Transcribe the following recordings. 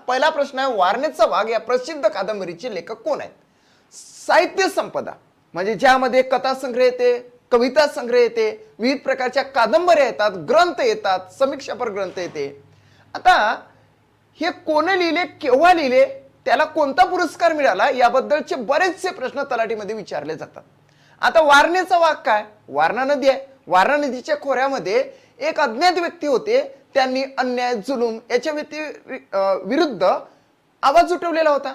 पहिला प्रश्न आहे, वारणेचा वाघ या प्रसिद्ध कादंबरीचे लेखक कोण आहेत? साहित्य संपदा म्हणजे ज्यामध्ये कथा संग्रह येते, कविता संग्रह येते, विविध प्रकारच्या कादंबऱ्या येतात, ग्रंथ येतात, समीक्षापर ग्रंथ येते. आता हे कोण लिहिले, केव्हा लिहिले, त्याला कोणता पुरस्कार मिळाला याबद्दलचे बरेचसे प्रश्न तलाठीमध्ये विचारले जातात. आता वारणेचा वाघ काय? वारणा नदी आहे. वारणा नदीच्या खोऱ्यामध्ये एक अज्ञात व्यक्ती होते, त्यांनी अन्याय जुलूम याच्या विरुद्ध आवाज उठवलेला होता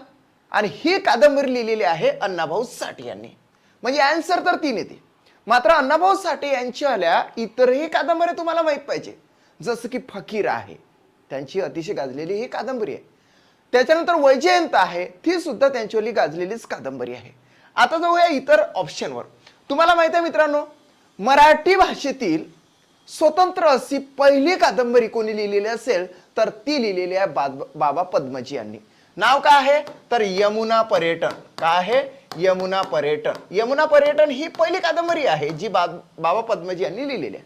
आणि ही कादंबरी लिहिलेली आहे अण्णाभाऊ साठे यांनी. म्हणजे आन्सर तर 3 येते. मात्र अण्णाभाऊ साठे यांच्या इतरही कादंबऱ्या तुम्हाला माहित पाहिजे, जसं की फकीर आहे, त्यांची अतिशय गाजलेली ही कादंबरी आहे. त्याच्यानंतर वैजयंत आहे, ती सुद्धा त्यांच्यावरली गाजलेलीच कादंबरी आहे. आता जाऊया इतर ऑप्शनवर. तुम्हाला माहित आहे मित्रांनो, मराठी भाषेतील स्वतंत्र अशी पहिली कादंबरी कोणी लिहिलेली असेल तर ती लिहिलेली आहे बाबा पद्मजी यांनी. नाव काय आहे तर यमुना पर्यटन. काय आहे? यमुना पर्यटन. यमुना पर्यटन ही पहिली कादंबरी आहे जी बाबा पद्मजी यांनी लिहिलेली आहे.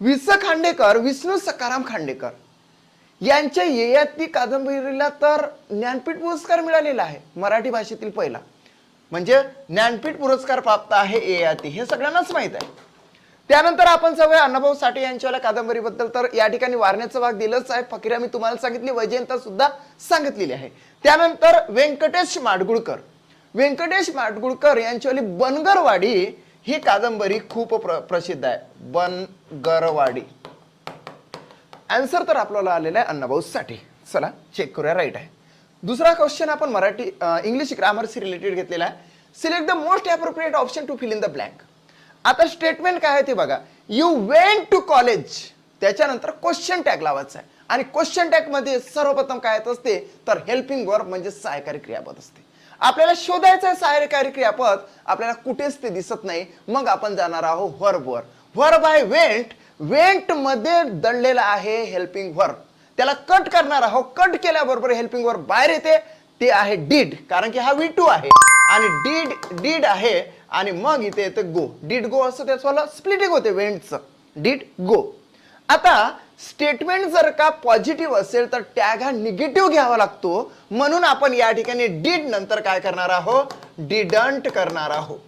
वि स खांडेकर, विष्णू सखाराम खांडेकर यांच्या ययाती कादंबरीला तर ज्ञानपीठ पुरस्कार मिळालेला आहे. मराठी भाषेतील पहिला म्हणजे ज्ञानपीठ पुरस्कार प्राप्त आहे ययाती, हे सगळ्यांनाच माहित आहे. त्यानंतर आपण जाऊया अण्णाभाऊ साठे यांच्या कादंबरीबद्दल. तर या ठिकाणी वारणेचा वाघ दिलंच आहे, फकीरा मी तुम्हाला सांगितली, वैजयंत सुद्धा सांगितलेली आहे. त्यानंतर व्यंकटेश माडगुळकर. व्यंकटेश माडगुळकर यांच्यावाली बनगरवाडी ही कादंबरी खूप प्रसिद्ध आहे. बनगरवाडी. आन्सर तर आपल्याला आलेला आहे अण्णाभाऊ साठे. चला चेक करूया, राईट आहे. दुसरा क्वेश्चन आपण मराठी इंग्लिश ग्रामरशी रिलेटेड घेतलेला आहे. Select the most appropriate option to fill in the blank. आता स्टेटमेंट काय आहे ते बघा. यू वेंट टू कॉलेज, त्याच्यानंतर क्वेश्चन टॅग लावायचा आहे आणि क्वेश्चन टॅग मध्ये सर्वप्रथम काय येत असते तर हेल्पिंग वर्ब म्हणजे सहाय्यकारी क्रियापद असते. आपल्याला शोधायचं आहे सहाय्यकारी क्रियापद, आपल्याला कुठेच ते दिसत नाही. मग आपण जाणार आहोत व्हर्बवर. व्हर्ब आहे वेंट. वेंट मध्ये दडलेला आहे हेल्पिंग वर्ब, त्याला कट करणार आहोत. कट केल्याबरोबर हेल्पिंग वर्ब बाहेर येते, ते आहे डीड, कारण की हा V2 आहे आणि डीड आहे आणि मग इथे येते गो. डीड गो असं त्याचं स्प्लिटिंग होते वेंटचं, डीड गो. आता स्टेटमेंट जर का पॉझिटिव्ह असेल तर टॅग हा निगेटिव्ह घ्यावा लागतो, म्हणून आपण या ठिकाणी डीड नंतर काय करणार आहोत, डिडंट करणार आहोत.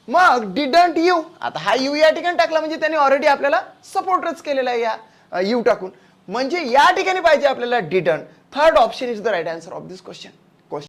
मग डिडंट यू, आता हा यू या ठिकाणी टाकला म्हणजे त्याने ऑलरेडी आपल्याला सपोर्टच केलेला आहे या यू टाकून, म्हणजे या ठिकाणी पाहिजे आपल्याला didn't. Third option is the right answer of this question.